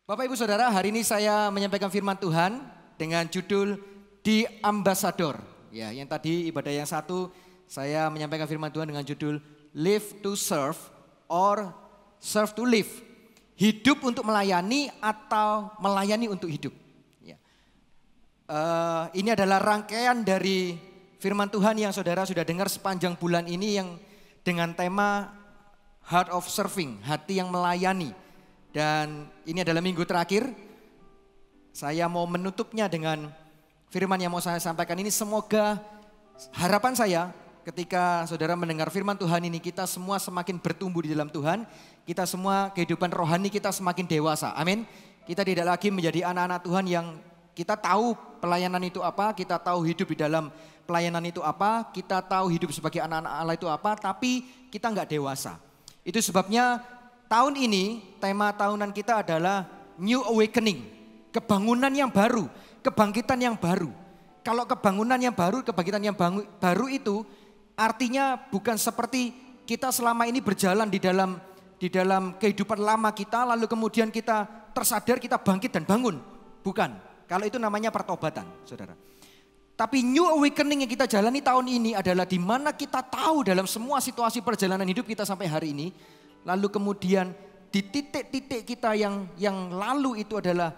Bapak Ibu Saudara, hari ini saya menyampaikan firman Tuhan dengan judul Di Ambasador. Ya, yang tadi ibadah yang satu saya menyampaikan firman Tuhan dengan judul Live to Serve or Serve to Live. Hidup untuk melayani atau melayani untuk hidup. Ya. Ini adalah rangkaian dari firman Tuhan yang saudara sudah dengar sepanjang bulan ini yang dengan tema Heart of Serving, hati yang melayani. Dan ini adalah minggu terakhir, saya mau menutupnya dengan firman yang mau saya sampaikan ini. Semoga harapan saya ketika saudara mendengar firman Tuhan ini, kita semua semakin bertumbuh di dalam Tuhan. Kita semua kehidupan rohani kita semakin dewasa, amin. Kita tidak lagi menjadi anak-anak Tuhan yang kita tahu pelayanan itu apa, kita tahu hidup di dalam pelayanan itu apa, kita tahu hidup sebagai anak-anak Allah itu apa, tapi kita enggak dewasa. Itu sebabnya tahun ini tema tahunan kita adalah New Awakening, kebangunan yang baru, kebangkitan yang baru. Kalau kebangunan yang baru, kebangkitan yang baru itu artinya bukan seperti kita selama ini berjalan di dalam kehidupan lama kita, lalu kemudian kita tersadar, kita bangkit dan bangun. Bukan, kalau itu namanya pertobatan, saudara. Tapi New Awakening yang kita jalani tahun ini adalah di mana kita tahu dalam semua situasi perjalanan hidup kita sampai hari ini, lalu kemudian di titik-titik kita yang lalu itu adalah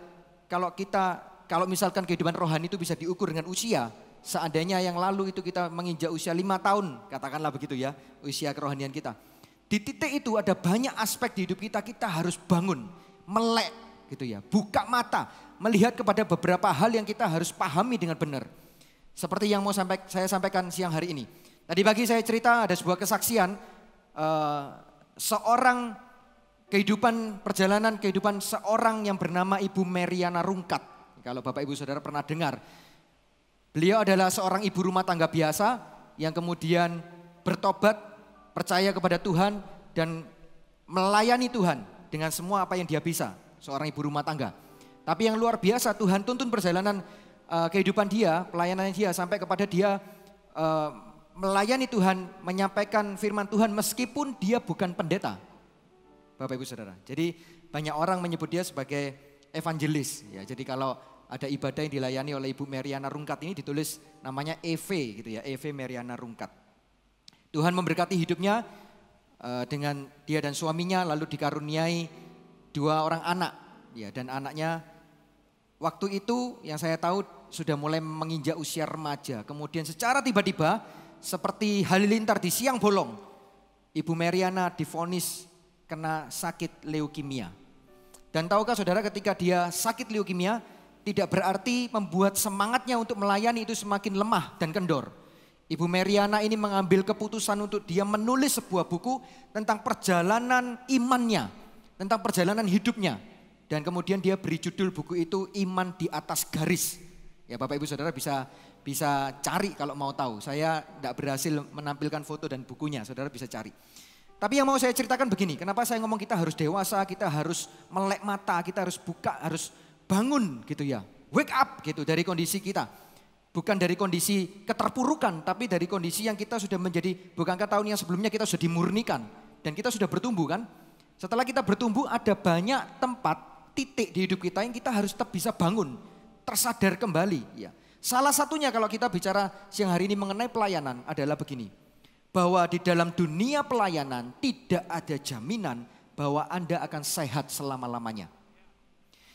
kalau misalkan kehidupan rohani itu bisa diukur dengan usia. Seandainya yang lalu itu kita menginjak usia 5 tahun, katakanlah begitu ya, usia kerohanian kita. Di titik itu ada banyak aspek di hidup kita, kita harus bangun, melek gitu ya, buka mata, melihat kepada beberapa hal yang kita harus pahami dengan benar. Seperti yang mau saya sampaikan siang hari ini. Tadi pagi saya cerita ada sebuah kesaksian, seorang kehidupan seorang yang bernama Ibu Meriana Rungkat. Kalau Bapak Ibu Saudara pernah dengar. Beliau adalah seorang ibu rumah tangga biasa yang kemudian bertobat, percaya kepada Tuhan dan melayani Tuhan dengan semua apa yang dia bisa. Seorang ibu rumah tangga. Tapi yang luar biasa, Tuhan tuntun perjalanan kehidupan dia, pelayanan dia sampai kepada dia melayani Tuhan, menyampaikan firman Tuhan meskipun dia bukan pendeta. Bapak Ibu Saudara. Jadi banyak orang menyebut dia sebagai evangelis. Ya, jadi kalau ada ibadah yang dilayani oleh Ibu Meriana Rungkat ini ditulis namanya EV gitu ya, EV Meriana Rungkat. Tuhan memberkati hidupnya dengan dia dan suaminya, lalu dikaruniai 2 orang anak. Ya, dan anaknya waktu itu yang saya tahu sudah mulai menginjak usia remaja. Kemudian secara tiba-tiba seperti halilintar di siang bolong, Ibu Meriana divonis kena sakit leukemia. Dan tahukah saudara, ketika dia sakit leukemia tidak berarti membuat semangatnya untuk melayani itu semakin lemah dan kendor. Ibu Meriana ini mengambil keputusan untuk dia menulis sebuah buku tentang perjalanan imannya, tentang perjalanan hidupnya. Dan kemudian dia beri judul buku itu Iman di Atas Garis. Ya, Bapak Ibu Saudara bisa cari kalau mau tahu. Saya tidak berhasil menampilkan foto dan bukunya, saudara bisa cari. Tapi yang mau saya ceritakan begini, kenapa saya ngomong kita harus dewasa, kita harus melek mata, kita harus buka, harus bangun gitu ya. Wake up gitu dari kondisi kita. Bukan dari kondisi keterpurukan, tapi dari kondisi yang kita sudah menjadi, bukankah tahun yang sebelumnya kita sudah dimurnikan. Dan kita sudah bertumbuh kan. Setelah kita bertumbuh ada banyak tempat, titik di hidup kita yang kita harus tetap bisa bangun. Tersadar kembali ya. Salah satunya kalau kita bicara siang hari ini mengenai pelayanan adalah begini. Bahwa di dalam dunia pelayanan tidak ada jaminan bahwa Anda akan sehat selama-lamanya.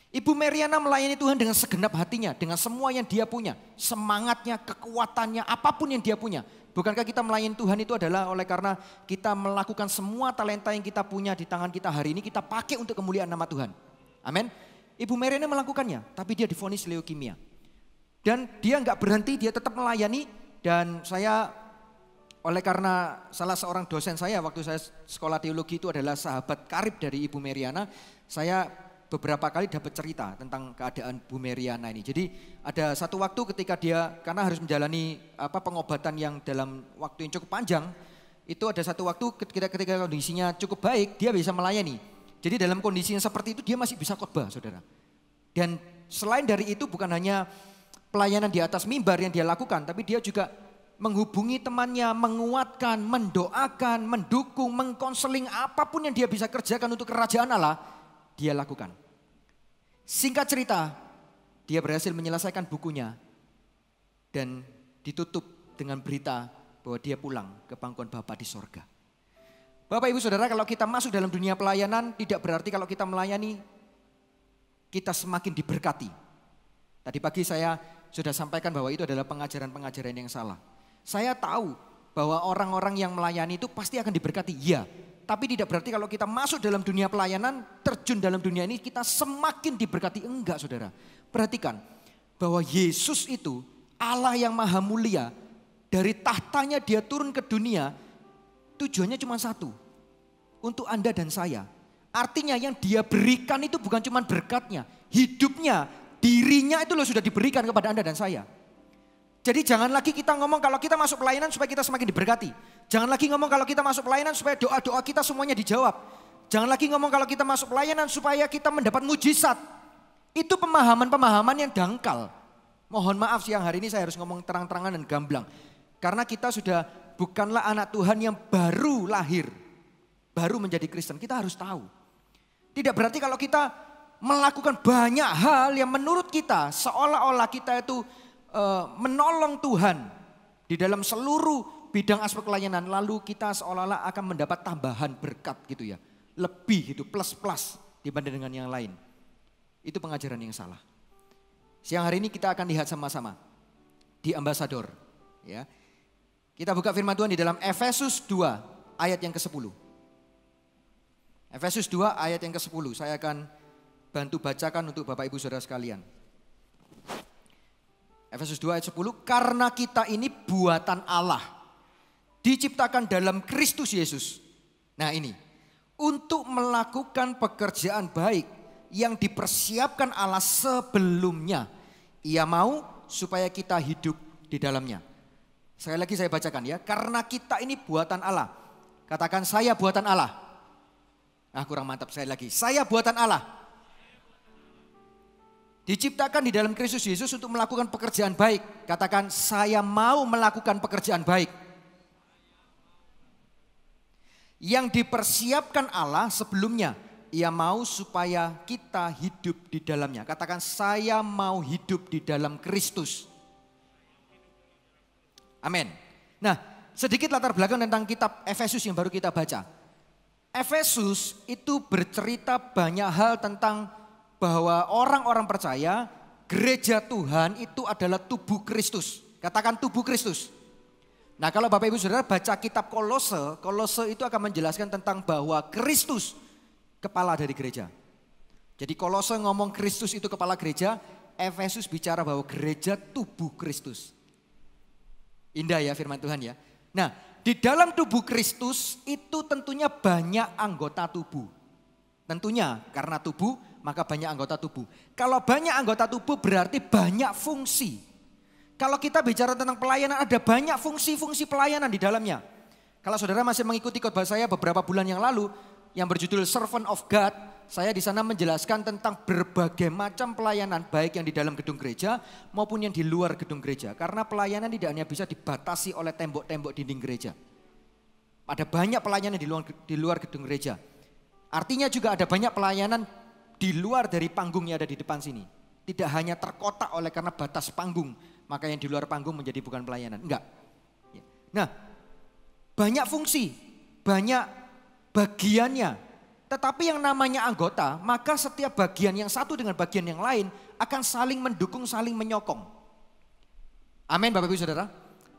Ibu Meriana melayani Tuhan dengan segenap hatinya, dengan semua yang dia punya. Semangatnya, kekuatannya, apapun yang dia punya. Bukankah kita melayani Tuhan itu adalah oleh karena kita melakukan semua talenta yang kita punya di tangan kita hari ini, kita pakai untuk kemuliaan nama Tuhan. Amin. Ibu Meriana melakukannya, tapi dia divonis leukemia. Dan dia enggak berhenti, dia tetap melayani. Dan saya, oleh karena salah seorang dosen saya waktu saya sekolah teologi itu adalah sahabat karib dari Ibu Meriana, saya beberapa kali dapat cerita tentang keadaan Bu Meriana ini. Jadi ada satu waktu ketika dia, karena harus menjalani pengobatan yang dalam waktu yang cukup panjang, itu ada satu waktu ketika kondisinya cukup baik, dia bisa melayani. Jadi dalam kondisi yang seperti itu dia masih bisa khotbah, saudara. Dan selain dari itu bukan hanya pelayanan di atas mimbar yang dia lakukan, tapi dia juga menghubungi temannya, menguatkan, mendoakan, mendukung, mengkonseling, apapun yang dia bisa kerjakan untuk kerajaan Allah, dia lakukan. Singkat cerita, dia berhasil menyelesaikan bukunya dan ditutup dengan berita bahwa dia pulang ke pangkuan Bapa di sorga. Bapak Ibu Saudara, kalau kita masuk dalam dunia pelayanan, tidak berarti kalau kita melayani, kita semakin diberkati. Tadi pagi saya sudah sampaikan bahwa itu adalah pengajaran-pengajaran yang salah. Saya tahu bahwa orang-orang yang melayani itu pasti akan diberkati, ya. Tapi tidak berarti kalau kita masuk dalam dunia pelayanan, terjun dalam dunia ini, kita semakin diberkati. Enggak, saudara. Perhatikan bahwa Yesus itu Allah yang maha mulia, dari tahtanya dia turun ke dunia, tujuannya cuma satu, untuk Anda dan saya. Artinya yang dia berikan itu bukan cuma berkatnya, hidupnya, dirinya itu loh sudah diberikan kepada Anda dan saya. Jadi jangan lagi kita ngomong kalau kita masuk pelayanan supaya kita semakin diberkati. Jangan lagi ngomong kalau kita masuk pelayanan supaya doa-doa kita semuanya dijawab. Jangan lagi ngomong kalau kita masuk pelayanan supaya kita mendapat mujizat. Itu pemahaman-pemahaman yang dangkal. Mohon maaf siang hari ini saya harus ngomong terang-terangan dan gamblang. Karena kita sudah bukanlah anak Tuhan yang baru lahir. Baru menjadi Kristen, kita harus tahu. Tidak berarti kalau kita melakukan banyak hal yang menurut kita seolah-olah kita itu menolong Tuhan di dalam seluruh bidang aspek pelayanan, lalu kita seolah-olah akan mendapat tambahan berkat gitu ya, lebih gitu, plus dibanding dengan yang lain. Itu pengajaran yang salah. Siang hari ini kita akan lihat sama-sama di Ambasador, ya. Kita buka firman Tuhan di dalam Efesus 2 ayat yang ke-10. Efesus 2 ayat yang ke-10, saya akan bantu bacakan untuk Bapak Ibu Saudara sekalian. Efesus 2 ayat 10, karena kita ini buatan Allah, diciptakan dalam Kristus Yesus. Nah ini, untuk melakukan pekerjaan baik yang dipersiapkan Allah sebelumnya. Ia mau supaya kita hidup di dalamnya. Sekali lagi saya bacakan ya, karena kita ini buatan Allah. Katakan saya buatan Allah. Nah kurang mantap, sekali lagi, saya buatan Allah. Diciptakan di dalam Kristus Yesus untuk melakukan pekerjaan baik. Katakan saya mau melakukan pekerjaan baik. Yang dipersiapkan Allah sebelumnya. Ia mau supaya kita hidup di dalamnya. Katakan saya mau hidup di dalam Kristus. Amin. Nah sedikit latar belakang tentang kitab Efesus yang baru kita baca. Efesus itu bercerita banyak hal tentang bahwa orang-orang percaya gereja Tuhan itu adalah tubuh Kristus. Katakan tubuh Kristus. Nah kalau Bapak Ibu Saudara baca kitab Kolose, Kolose itu akan menjelaskan tentang bahwa Kristus kepala dari gereja. Jadi Kolose ngomong Kristus itu kepala gereja, Efesus bicara bahwa gereja tubuh Kristus. Indah ya firman Tuhan ya. Nah di dalam tubuh Kristus itu tentunya banyak anggota tubuh. Tentunya karena tubuh maka banyak anggota tubuh. Kalau banyak anggota tubuh berarti banyak fungsi. Kalau kita bicara tentang pelayanan ada banyak fungsi-fungsi pelayanan di dalamnya. Kalau saudara masih mengikuti khotbah saya beberapa bulan yang lalu yang berjudul Servant of God, saya di sana menjelaskan tentang berbagai macam pelayanan baik yang di dalam gedung gereja maupun yang di luar gedung gereja. Karena pelayanan tidak hanya bisa dibatasi oleh tembok-tembok dinding gereja. Ada banyak pelayanan di luar gedung gereja. Artinya juga ada banyak pelayanan di luar dari panggung yang ada di depan sini. Tidak hanya terkotak oleh karena batas panggung, maka yang di luar panggung menjadi bukan pelayanan. Enggak. Nah, banyak fungsi, banyak bagiannya. Tetapi yang namanya anggota, maka setiap bagian yang satu dengan bagian yang lain akan saling mendukung, saling menyokong. Amin Bapak Ibu Saudara.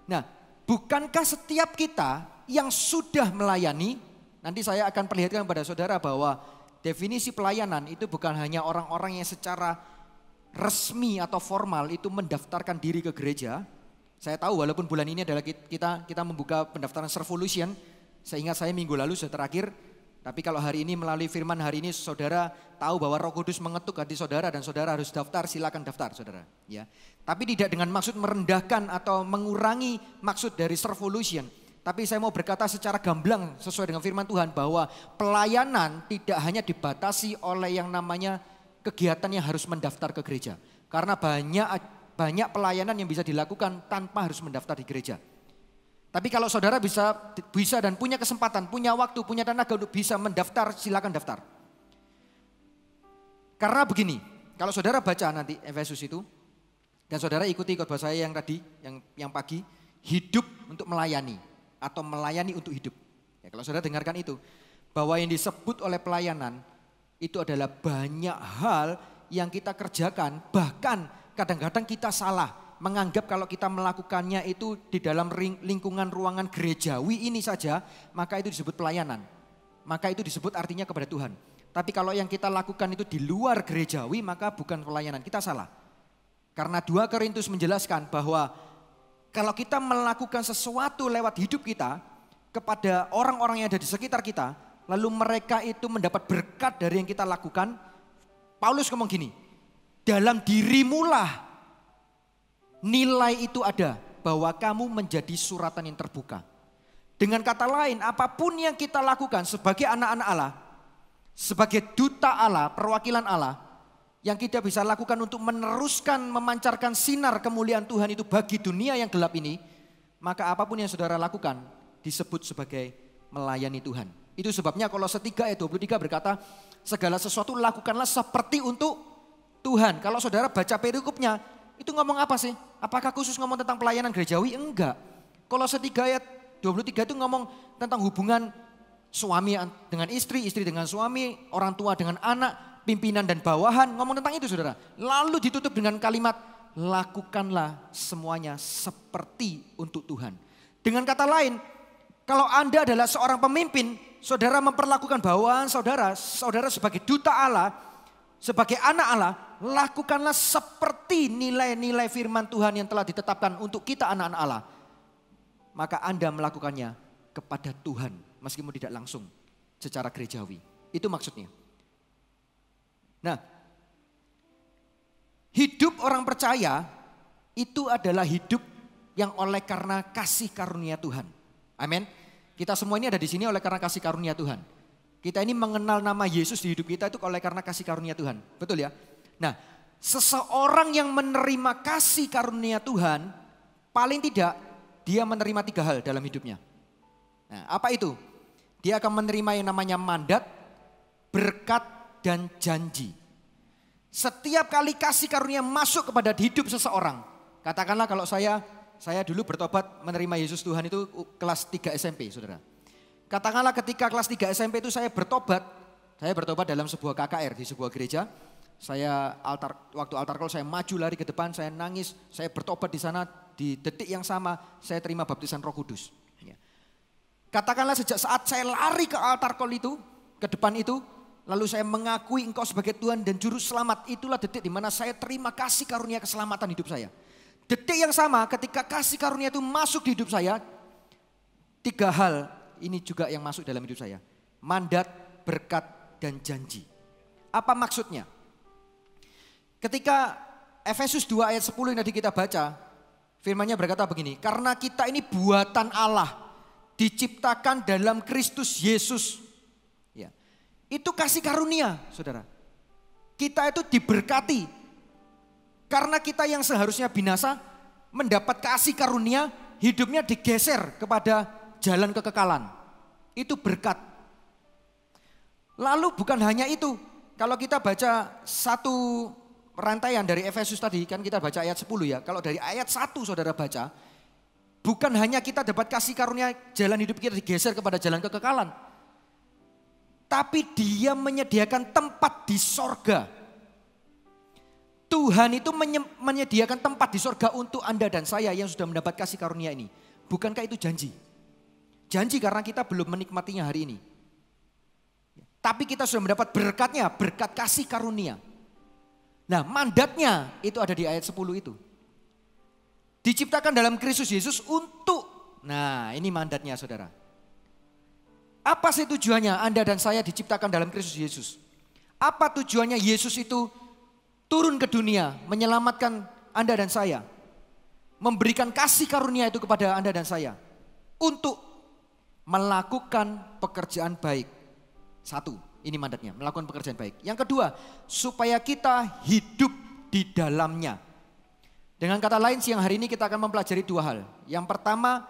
Nah, bukankah setiap kita yang sudah melayani, nanti saya akan perlihatkan kepada saudara bahwa definisi pelayanan itu bukan hanya orang-orang yang secara resmi atau formal itu mendaftarkan diri ke gereja. Saya tahu walaupun bulan ini adalah kita membuka pendaftaran Servolution. Seingat saya minggu lalu sudah terakhir. Tapi kalau hari ini melalui firman hari ini saudara tahu bahwa Roh Kudus mengetuk hati saudara dan saudara harus daftar, silakan daftar saudara. Ya. Tapi tidak dengan maksud merendahkan atau mengurangi maksud dari Servolution. Tapi saya mau berkata secara gamblang sesuai dengan firman Tuhan bahwa pelayanan tidak hanya dibatasi oleh yang namanya kegiatan yang harus mendaftar ke gereja. Karena banyak pelayanan yang bisa dilakukan tanpa harus mendaftar di gereja. Tapi kalau saudara bisa dan punya kesempatan, punya waktu, punya tenaga untuk bisa mendaftar, silakan daftar. Karena begini, kalau saudara baca nanti Efesus itu, dan saudara ikuti khotbah saya yang tadi, yang pagi, hidup untuk melayani atau melayani untuk hidup. Ya, kalau saudara dengarkan itu, bahwa yang disebut oleh pelayanan itu adalah banyak hal yang kita kerjakan, bahkan kadang-kadang kita salah. Menganggap kalau kita melakukannya itu di dalam lingkungan ruangan gerejawi ini saja, maka itu disebut pelayanan. Maka itu disebut artinya kepada Tuhan. Tapi kalau yang kita lakukan itu di luar gerejawi, maka bukan pelayanan, kita salah. Karena 2 Korintus menjelaskan bahwa kalau kita melakukan sesuatu lewat hidup kita kepada orang-orang yang ada di sekitar kita, lalu mereka itu mendapat berkat dari yang kita lakukan, Paulus ngomong gini, dalam dirimulah nilai itu ada, bahwa kamu menjadi suratan yang terbuka. Dengan kata lain, apapun yang kita lakukan sebagai anak-anak Allah, sebagai duta Allah, perwakilan Allah, yang kita bisa lakukan untuk meneruskan, memancarkan sinar kemuliaan Tuhan itu bagi dunia yang gelap ini, maka apapun yang saudara lakukan disebut sebagai melayani Tuhan. Itu sebabnya Kolose 3 ayat 23 berkata, segala sesuatu lakukanlah seperti untuk Tuhan. Kalau saudara baca perikopnya, itu ngomong apa sih? Apakah khusus ngomong tentang pelayanan gerejawi? Enggak. Kolose 3 ayat 23 itu ngomong tentang hubungan suami dengan istri, istri dengan suami, orang tua dengan anak, pimpinan dan bawahan. Ngomong tentang itu saudara. Lalu ditutup dengan kalimat, lakukanlah semuanya seperti untuk Tuhan. Dengan kata lain, kalau Anda adalah seorang pemimpin, saudara memperlakukan bawahan saudara sebagai duta Allah, sebagai anak Allah, lakukanlah seperti nilai-nilai firman Tuhan yang telah ditetapkan untuk kita anak-anak Allah. Maka Anda melakukannya kepada Tuhan, meskipun tidak langsung secara gerejawi. Itu maksudnya. Nah, hidup orang percaya itu adalah hidup yang oleh karena kasih karunia Tuhan. Amin. Kita semua ini ada di sini oleh karena kasih karunia Tuhan. Kita ini mengenal nama Yesus di hidup kita itu oleh karena kasih karunia Tuhan. Betul ya? Nah, seseorang yang menerima kasih karunia Tuhan, paling tidak dia menerima 3 hal dalam hidupnya. Nah, apa itu? Dia akan menerima yang namanya mandat, berkat, dan janji. Setiap kali kasih karunia masuk kepada hidup seseorang, katakanlah kalau saya dulu bertobat menerima Yesus Tuhan itu kelas 3 SMP, saudara. Katakanlah ketika kelas 3 SMP itu saya bertobat dalam sebuah KKR di sebuah gereja. Waktu altar call saya maju lari ke depan, saya nangis, saya bertobat di sana, di detik yang sama saya terima baptisan Roh Kudus. Ya. Katakanlah sejak saat saya lari ke altar call itu, ke depan itu, lalu saya mengakui Engkau sebagai Tuhan dan Juru Selamat, itulah detik di mana saya terima kasih karunia keselamatan hidup saya. Detik yang sama ketika kasih karunia itu masuk di hidup saya, 3 hal ini juga yang masuk dalam hidup saya. Mandat, berkat, dan janji. Apa maksudnya? Ketika Efesus 2 ayat 10 yang tadi kita baca, firman-Nya berkata begini, karena kita ini buatan Allah, diciptakan dalam Kristus Yesus. Ya. Itu kasih karunia, saudara. Kita itu diberkati. Karena kita yang seharusnya binasa, mendapat kasih karunia, hidupnya digeser kepada jalan kekekalan. Itu berkat. Lalu bukan hanya itu. Kalau kita baca satu rantaian dari Efesus tadi, kan kita baca ayat 10 ya. Kalau dari ayat 1 saudara baca, bukan hanya kita dapat kasih karunia jalan hidup kita digeser kepada jalan kekekalan. Tapi dia menyediakan tempat di sorga. Tuhan itu menyediakan tempat di sorga untuk Anda dan saya yang sudah mendapat kasih karunia ini. Bukankah itu janji? Janji karena kita belum menikmatinya hari ini. Tapi kita sudah mendapat berkatnya, berkat kasih karunia. Nah, mandatnya itu ada di ayat 10 itu. Diciptakan dalam Kristus Yesus untuk, nah ini mandatnya saudara. Apa sih tujuannya Anda dan saya diciptakan dalam Kristus Yesus? Apa tujuannya Yesus itu turun ke dunia menyelamatkan Anda dan saya? Memberikan kasih karunia itu kepada Anda dan saya. Untuk melakukan pekerjaan baik. 1, ini mandatnya, melakukan pekerjaan baik. Yang kedua, supaya kita hidup di dalamnya. Dengan kata lain siang hari ini kita akan mempelajari 2 hal. Yang pertama,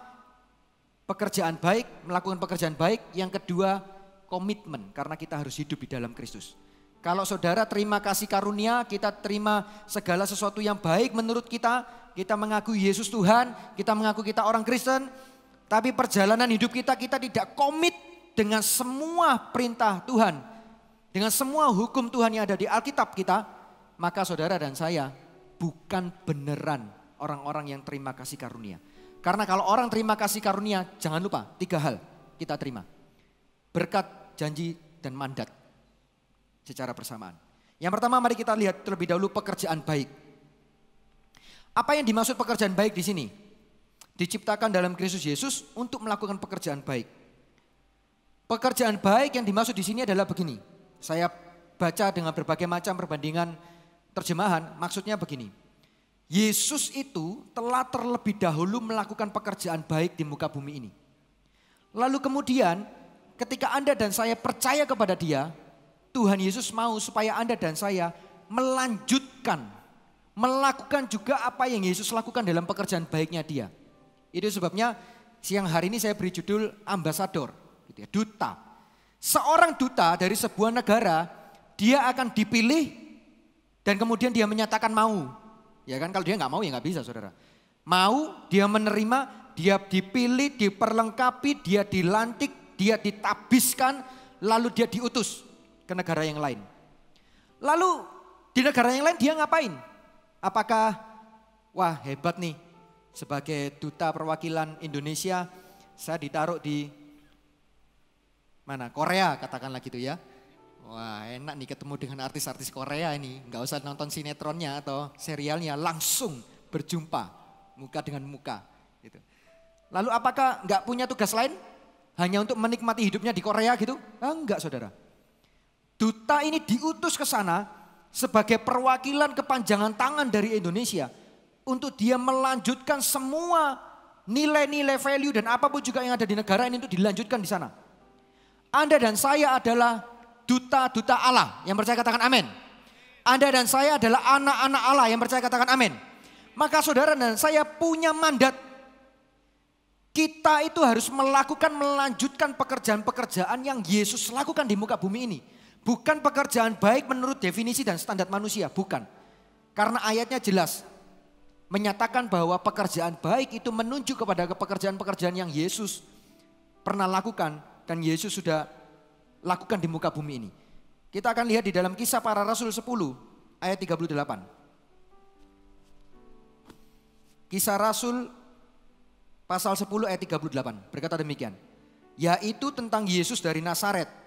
pekerjaan baik, melakukan pekerjaan baik. Yang kedua, komitmen, karena kita harus hidup di dalam Kristus. Kalau saudara terima kasih karunia, kita terima segala sesuatu yang baik menurut kita mengakui Yesus Tuhan, kita mengaku kita orang Kristen, tapi perjalanan hidup kita tidak komit dengan semua perintah Tuhan, dengan semua hukum Tuhan yang ada di Alkitab kita, maka saudara dan saya bukan beneran orang-orang yang terima kasih karunia. Karena kalau orang terima kasih karunia, jangan lupa 3 hal kita terima. Berkat, janji, dan mandat secara bersamaan. Yang pertama, mari kita lihat terlebih dahulu pekerjaan baik. Apa yang dimaksud pekerjaan baik di sini? Diciptakan dalam Kristus Yesus untuk melakukan pekerjaan baik. Pekerjaan baik yang dimaksud di sini adalah begini. Saya baca dengan berbagai macam perbandingan terjemahan, maksudnya begini. Yesus itu telah terlebih dahulu melakukan pekerjaan baik di muka bumi ini. Lalu kemudian ketika Anda dan saya percaya kepada Dia, Tuhan Yesus mau supaya Anda dan saya melanjutkan, melakukan juga apa yang Yesus lakukan dalam pekerjaan baiknya Dia. Itu sebabnya siang hari ini saya beri judul ambasador, gitu ya, duta. Seorang duta dari sebuah negara, dia akan dipilih dan kemudian dia menyatakan mau. Ya kan, kalau dia nggak mau ya nggak bisa, saudara. Mau, dia menerima, dia dipilih, diperlengkapi, dia dilantik, dia ditabiskan, lalu dia diutus ke negara yang lain. Lalu di negara yang lain dia ngapain? Apakah wah hebat nih, sebagai duta perwakilan Indonesia saya ditaruh di mana? Korea katakanlah gitu ya. Wah enak nih ketemu dengan artis-artis Korea ini. Nggak usah nonton sinetronnya atau serialnya, langsung berjumpa muka dengan muka. Gitu. Lalu apakah nggak punya tugas lain? Hanya untuk menikmati hidupnya di Korea gitu? Enggak, saudara. Duta ini diutus ke sana sebagai perwakilan kepanjangan tangan dari Indonesia untuk dia melanjutkan semua nilai-nilai value dan apapun juga yang ada di negara ini untuk dilanjutkan di sana. Anda dan saya adalah duta-duta Allah yang percaya katakan amin. Anda dan saya adalah anak-anak Allah yang percaya katakan amin. Maka saudara dan saya punya mandat. Kita itu harus melanjutkan pekerjaan-pekerjaan yang Yesus lakukan di muka bumi ini. Bukan pekerjaan baik menurut definisi dan standar manusia, bukan. Karena ayatnya jelas menyatakan bahwa pekerjaan baik itu menunjuk kepada pekerjaan-pekerjaan yang Yesus pernah lakukan dan Yesus sudah lakukan di muka bumi ini. Kita akan lihat di dalam Kisah Para Rasul 10 ayat 38. Kisah Rasul pasal 10 ayat 38 berkata demikian. Yaitu tentang Yesus dari Nazaret.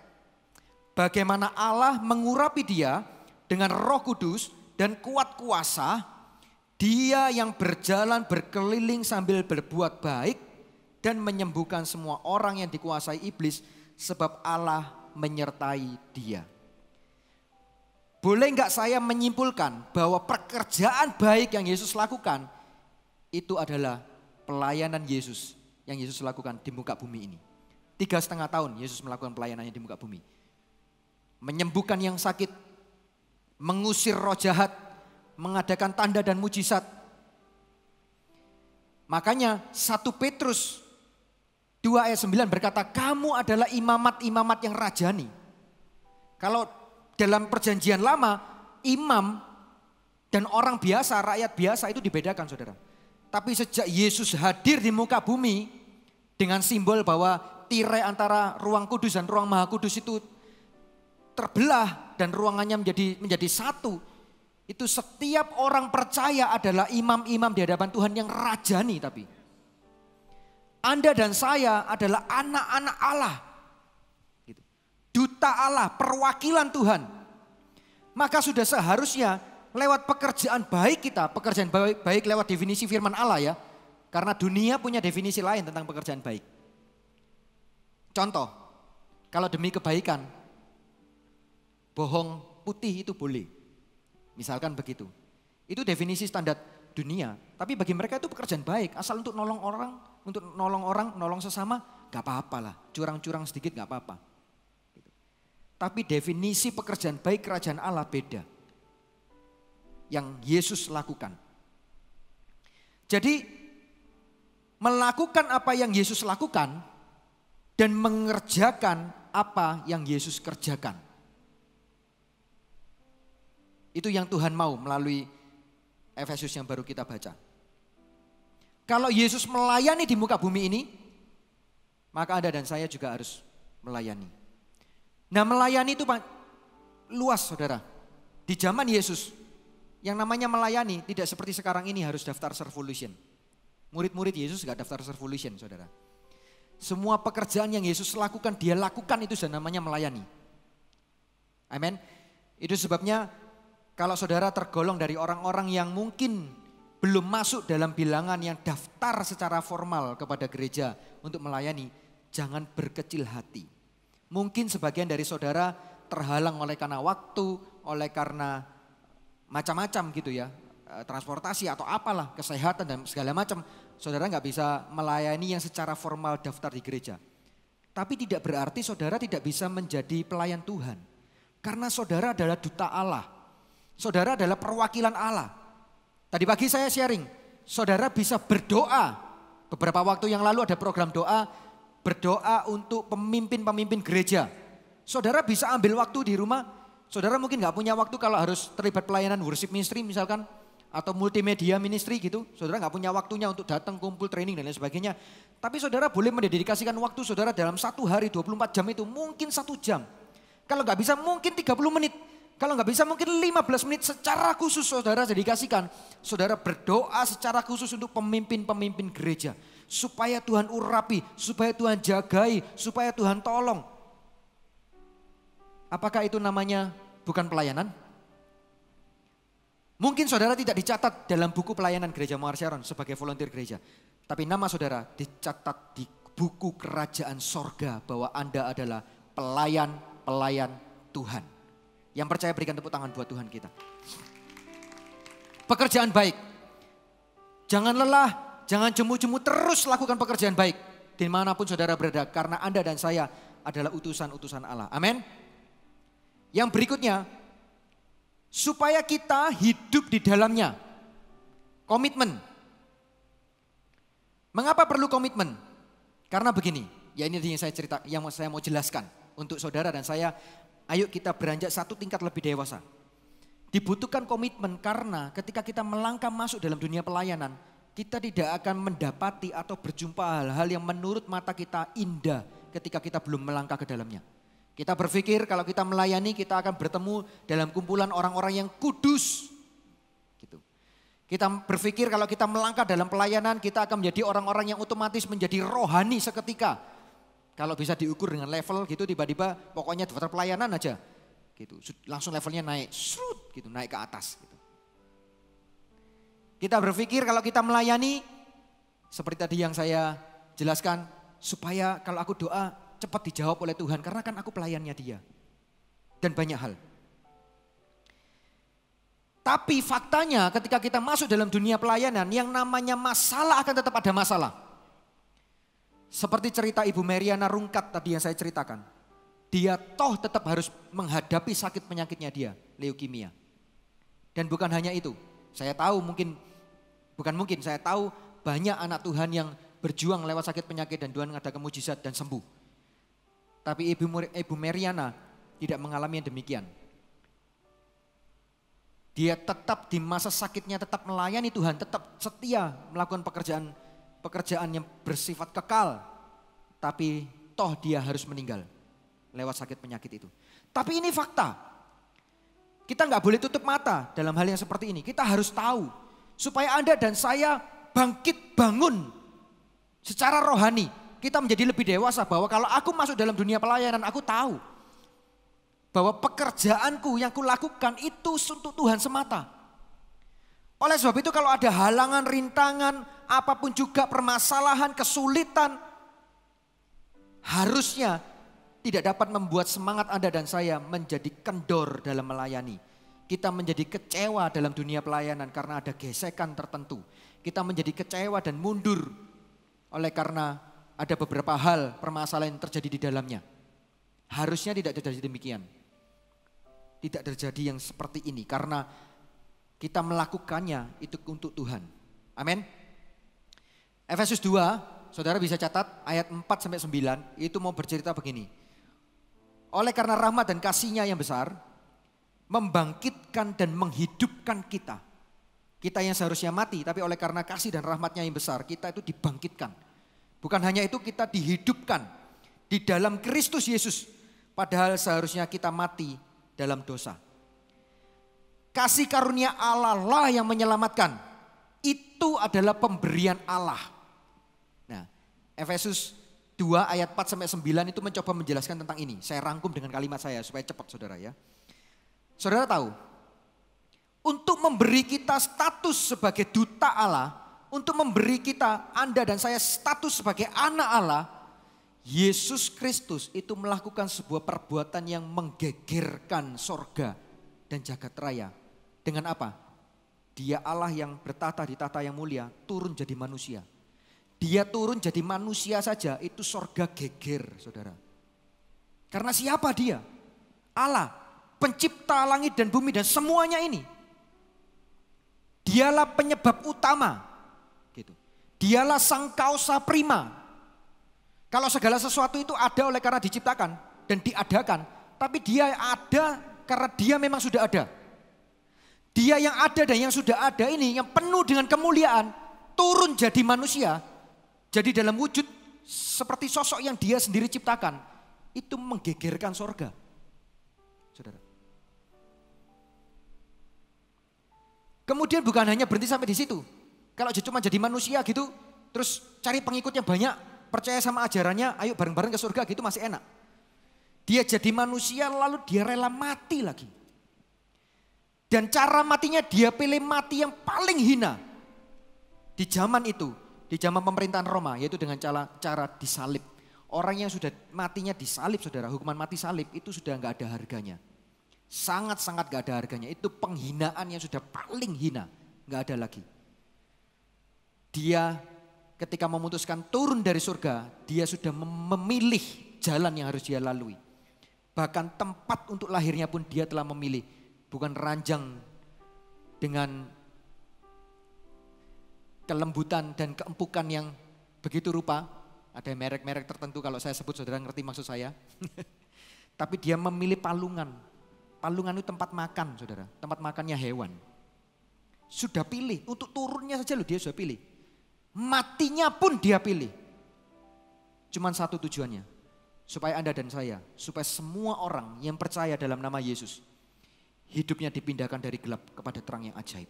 Bagaimana Allah mengurapi dia dengan Roh Kudus dan kuat kuasa. Dia yang berjalan berkeliling sambil berbuat baik dan menyembuhkan semua orang yang dikuasai iblis sebab Allah menyertai dia. Boleh enggak saya menyimpulkan bahwa pekerjaan baik yang Yesus lakukan itu adalah pelayanan Yesus yang Yesus lakukan di muka bumi ini. 3,5 tahun Yesus melakukan pelayanannya di muka bumi. Menyembuhkan yang sakit, mengusir roh jahat, mengadakan tanda dan mujizat. Makanya 1 Petrus 2 ayat 9 berkata, kamu adalah imamat-imamat yang rajani. Kalau dalam perjanjian lama, imam dan orang biasa, rakyat biasa itu dibedakan, saudara. Tapi sejak Yesus hadir di muka bumi dengan simbol bahwa tirai antara ruang kudus dan ruang maha kudus itu terbelah dan ruangannya menjadi satu. Itu setiap orang percaya adalah imam-imam di hadapan Tuhan yang rajani tapi. Anda dan saya adalah anak-anak Allah. Duta Allah, perwakilan Tuhan. Maka sudah seharusnya lewat pekerjaan baik kita, pekerjaan baik lewat definisi firman Allah ya. Karena dunia punya definisi lain tentang pekerjaan baik. Contoh, kalau demi kebaikan, bohong putih itu boleh. Misalkan begitu. Itu definisi standar dunia. Tapi bagi mereka itu pekerjaan baik. Asal untuk nolong orang, nolong sesama, gak apa-apa lah. Curang-curang sedikit gak apa-apa. Tapi definisi pekerjaan baik kerajaan Allah beda. Yang Yesus lakukan. Jadi melakukan apa yang Yesus lakukan dan mengerjakan apa yang Yesus kerjakan. Itu yang Tuhan mau melalui Efesus yang baru kita baca. Kalau Yesus melayani di muka bumi ini, maka Anda dan saya juga harus melayani. Nah, melayani itu luas, saudara. Di zaman Yesus, yang namanya melayani tidak seperti sekarang ini harus daftar servolution. Murid-murid Yesus gak daftar servolution, saudara. Semua pekerjaan yang Yesus lakukan, dia lakukan itu sudah namanya melayani. Amin. Itu sebabnya kalau saudara tergolong dari orang-orang yang mungkin belum masuk dalam bilangan yang daftar secara formal kepada gereja untuk melayani, jangan berkecil hati. Mungkin sebagian dari saudara terhalang oleh karena waktu, oleh karena macam-macam gitu ya, transportasi atau apalah, kesehatan dan segala macam. Saudara nggak bisa melayani yang secara formal daftar di gereja. Tapi tidak berarti saudara tidak bisa menjadi pelayan Tuhan. Karena saudara adalah duta Allah. Saudara adalah perwakilan Allah. Tadi pagi saya sharing, saudara bisa berdoa. Beberapa waktu yang lalu ada program doa, berdoa untuk pemimpin-pemimpin gereja. Saudara bisa ambil waktu di rumah. Saudara mungkin gak punya waktu kalau harus terlibat pelayanan worship ministry misalkan. Atau multimedia ministry gitu. Saudara gak punya waktunya untuk datang kumpul training dan lain sebagainya. Tapi saudara boleh mendedikasikan waktu saudara dalam satu hari 24 jam itu. Mungkin 1 jam. Kalau gak bisa mungkin 30 menit. Kalau nggak bisa mungkin 15 menit secara khusus saudara dedikasikan. Saudara berdoa secara khusus untuk pemimpin-pemimpin gereja. Supaya Tuhan urapi, supaya Tuhan jagai, supaya Tuhan tolong. Apakah itu namanya bukan pelayanan? Mungkin saudara tidak dicatat dalam buku pelayanan gereja Muar Sharon sebagai volunteer gereja. Tapi nama saudara dicatat di buku kerajaan sorga bahwa Anda adalah pelayan-pelayan Tuhan. Yang percaya berikan tepuk tangan buat Tuhan kita. Pekerjaan baik. Jangan lelah, jangan jemu-jemu, terus lakukan pekerjaan baik. Dimanapun saudara berada, karena Anda dan saya adalah utusan-utusan Allah. Amin. Yang berikutnya, supaya kita hidup di dalamnya. Komitmen. Mengapa perlu komitmen? Karena begini, ya ini yang saya cerita, yang saya mau jelaskan untuk saudara dan saya. Ayo kita beranjak satu tingkat lebih dewasa. Dibutuhkan komitmen karena ketika kita melangkah masuk dalam dunia pelayanan, kita tidak akan mendapati atau berjumpa hal-hal yang menurut mata kita indah ketika kita belum melangkah ke dalamnya. Kita berpikir kalau kita melayani kita akan bertemu dalam kumpulan orang-orang yang kudus. Gitu. Kita berpikir kalau kita melangkah dalam pelayanan kita akan menjadi orang-orang yang otomatis menjadi rohani seketika. Kalau bisa diukur dengan level gitu tiba-tiba pokoknya daftar pelayanan aja gitu. Langsung levelnya naik, srut gitu, naik ke atas gitu. Kita berpikir kalau kita melayani seperti tadi yang saya jelaskan supaya kalau aku doa cepat dijawab oleh Tuhan karena kan aku pelayannya Dia. Dan banyak hal. Tapi faktanya ketika kita masuk dalam dunia pelayanan yang namanya masalah akan tetap ada masalah. Seperti cerita Ibu Meriana Rungkat tadi yang saya ceritakan. Dia toh tetap harus menghadapi sakit penyakitnya dia, leukemia. Dan bukan hanya itu. Saya tahu saya tahu banyak anak Tuhan yang berjuang lewat sakit penyakit dan Tuhan mengadakan mujizat dan sembuh. Tapi Ibu Meriana tidak mengalami yang demikian. Dia tetap di masa sakitnya tetap melayani Tuhan, tetap setia melakukan pekerjaan yang bersifat kekal, tapi toh dia harus meninggal lewat sakit penyakit itu. Tapi ini fakta. Kita nggak boleh tutup mata dalam hal yang seperti ini. Kita harus tahu supaya Anda dan saya bangkit bangun secara rohani. Kita menjadi lebih dewasa bahwa kalau aku masuk dalam dunia pelayanan, aku tahu bahwa pekerjaanku yang kulakukan itu untuk Tuhan semata. Oleh sebab itu kalau ada halangan, rintangan, apapun juga permasalahan, kesulitan, harusnya tidak dapat membuat semangat Anda dan saya menjadi kendor dalam melayani. Kita menjadi kecewa dalam dunia pelayanan karena ada gesekan tertentu. Kita menjadi kecewa dan mundur oleh karena ada beberapa hal permasalahan yang terjadi di dalamnya. Harusnya tidak terjadi demikian. Tidak terjadi yang seperti ini karena kita melakukannya itu untuk Tuhan. Amin. Efesus 2, saudara bisa catat ayat 4-9 itu mau bercerita begini. Oleh karena rahmat dan kasih-Nya yang besar, membangkitkan dan menghidupkan kita. Kita yang seharusnya mati, tapi oleh karena kasih dan rahmat-Nya yang besar, kita itu dibangkitkan. Bukan hanya itu, kita dihidupkan di dalam Kristus Yesus. Padahal seharusnya kita mati dalam dosa. Kasih karunia Allah lah yang menyelamatkan. Itu adalah pemberian Allah. Nah, Efesus 2 ayat 4-9 itu mencoba menjelaskan tentang ini. Saya rangkum dengan kalimat saya supaya cepat saudara ya. Saudara tahu, untuk memberi kita status sebagai duta Allah, untuk memberi kita, Anda dan saya status sebagai anak Allah, Yesus Kristus itu melakukan sebuah perbuatan yang menggegerkan sorga dan jagat raya. Dengan apa? Dia Allah yang bertata di tata yang mulia, turun jadi manusia. Dia turun jadi manusia saja, itu sorga geger, saudara. Karena siapa dia? Allah, pencipta langit dan bumi dan semuanya ini. Dialah penyebab utama. Gitu. Dialah sang kausa prima. Kalau segala sesuatu itu ada oleh karena diciptakan dan diadakan. Tapi dia ada karena dia memang sudah ada. Dia yang ada dan yang sudah ada ini yang penuh dengan kemuliaan. Turun jadi manusia. Jadi dalam wujud seperti sosok yang dia sendiri ciptakan. Itu menggegerkan sorga. Saudara. Kemudian bukan hanya berhenti sampai di situ. Kalau cuma jadi manusia gitu, terus cari pengikutnya banyak, percaya sama ajarannya, ayo bareng-bareng ke surga gitu masih enak. Dia jadi manusia lalu dia rela mati lagi. Dan cara matinya dia pilih mati yang paling hina. Di zaman itu, di zaman pemerintahan Roma, yaitu dengan cara disalib. Orang yang sudah matinya disalib saudara, hukuman mati salib itu sudah gak ada harganya. Sangat-sangat gak ada harganya. Itu penghinaan yang sudah paling hina. Gak ada lagi. Dia ketika memutuskan turun dari surga, dia sudah memilih jalan yang harus dia lalui. Bahkan tempat untuk lahirnya pun dia telah memilih. Bukan ranjang dengan kelembutan dan keempukan yang begitu rupa. Ada merek-merek tertentu kalau saya sebut saudara ngerti maksud saya. Tapi dia memilih palungan. Palungan itu tempat makan saudara, tempat makannya hewan. Sudah pilih, untuk turunnya saja loh dia sudah pilih. Matinya pun dia pilih. Cuman satu tujuannya, supaya Anda dan saya, supaya semua orang yang percaya dalam nama Yesus, hidupnya dipindahkan dari gelap kepada terang yang ajaib.